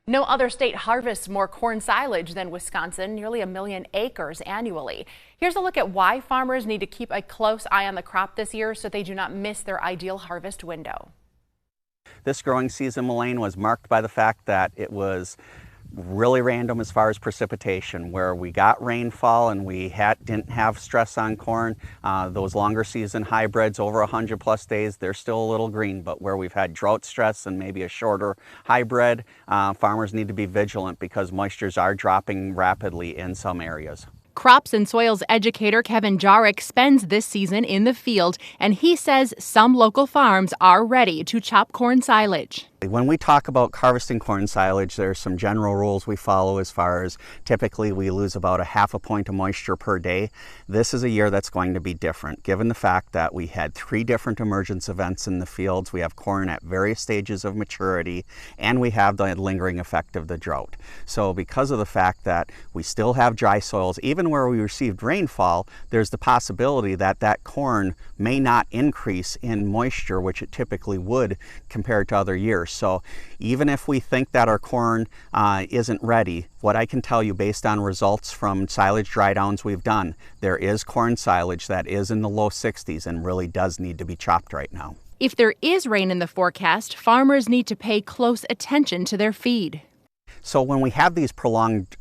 No other state harvests more corn silage than Wisconsin, nearly 1 million acres annually. Here's a look at why farmers need to keep a close eye on the crop this year so they do not miss their ideal harvest window. This growing season, Elaine, was marked by the fact that it was really random as far as precipitation, where we got rainfall and we didn't have stress on corn. Those longer season hybrids over 100 plus days, they're still a little green, but where we've had drought stress and maybe a shorter hybrid, farmers need to be vigilant because moistures are dropping rapidly in some areas. Crops and soils educator Kevin Jarek spends this season in the field, and he says some local farms are ready to chop corn silage. When we talk about harvesting corn silage, there's some general rules we follow as far as typically we lose about a half a point of moisture per day. This is a year that's going to be different, given the fact that we had 3 different emergence events in the fields. We have corn at various stages of maturity, and we have the lingering effect of the drought. So because of the fact that we still have dry soils, even where we received rainfall, there's the possibility that that corn may not increase in moisture, which it typically would compared to other years. So even if we think that our corn isn't ready, what I can tell you based on results from silage dry downs we've done, there is corn silage that is in the low 60s and really does need to be chopped right now. If there is rain in the forecast, farmers need to pay close attention to their feed. So when we have these prolonged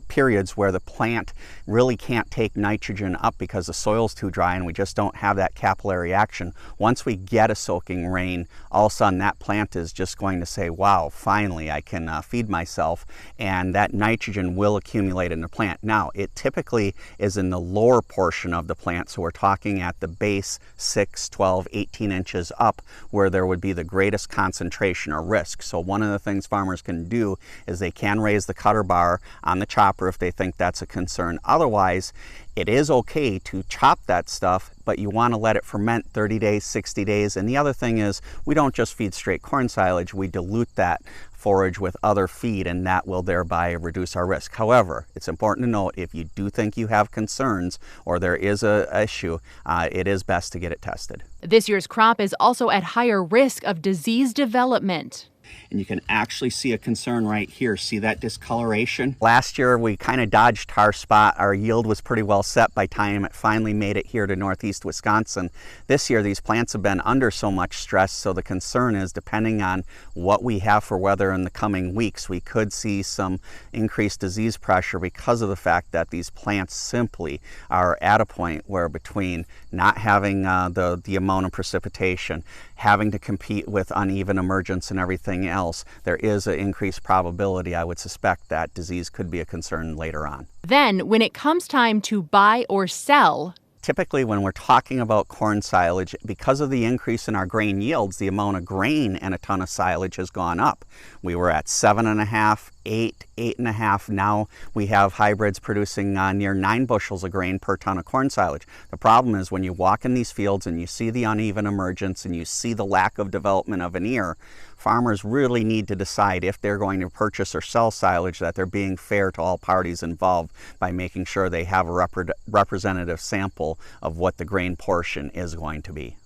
periods where the plant really can't take nitrogen up because the soil's too dry and we just don't have that capillary action, once we get a soaking rain, all of a sudden that plant is just going to say, wow, finally I can feed myself, and that nitrogen will accumulate in the plant. Now, it typically is in the lower portion of the plant, so we're talking at the base 6, 12, 18 inches up where there would be the greatest concentration or risk. So one of the things farmers can do is they can raise the cutter bar on the chopper if they think that's a concern. Otherwise, it is okay to chop that stuff, but you want to let it ferment 30 days, 60 days. And the other thing is, we don't just feed straight corn silage, we dilute that forage with other feed, and that will thereby reduce our risk. However, it's important to note, if you do think you have concerns or there is an issue, it is best to get it tested. This year's crop is also at higher risk of disease development. And you can actually see a concern right here. See that discoloration? Last year we kind of dodged our spot. Our yield was pretty well set by time it finally made it here to northeast Wisconsin. This year these plants have been under so much stress, so the concern is, depending on what we have for weather in the coming weeks, we could see some increased disease pressure because of the fact that these plants simply are at a point where, between not having the amount of precipitation, having to compete with uneven emergence and everything else, there is an increased probability, I would suspect, that disease could be a concern later on. Then, when it comes time to buy or sell, typically when we're talking about corn silage, because of the increase in our grain yields, the amount of grain in a ton of silage has gone up. We were at 7.5, 8, 8.5. Now we have hybrids producing near 9 bushels of grain per ton of corn silage. The problem is, when you walk in these fields and you see the uneven emergence and you see the lack of development of an ear, farmers really need to decide if they're going to purchase or sell silage, that they're being fair to all parties involved by making sure they have a representative sample of what the grain portion is going to be.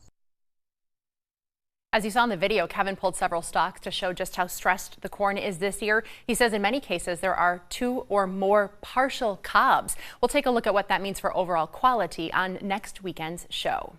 As you saw in the video, Kevin pulled several stalks to show just how stressed the corn is this year. He says in many cases there are 2 or more partial cobs. We'll take a look at what that means for overall quality on next weekend's show.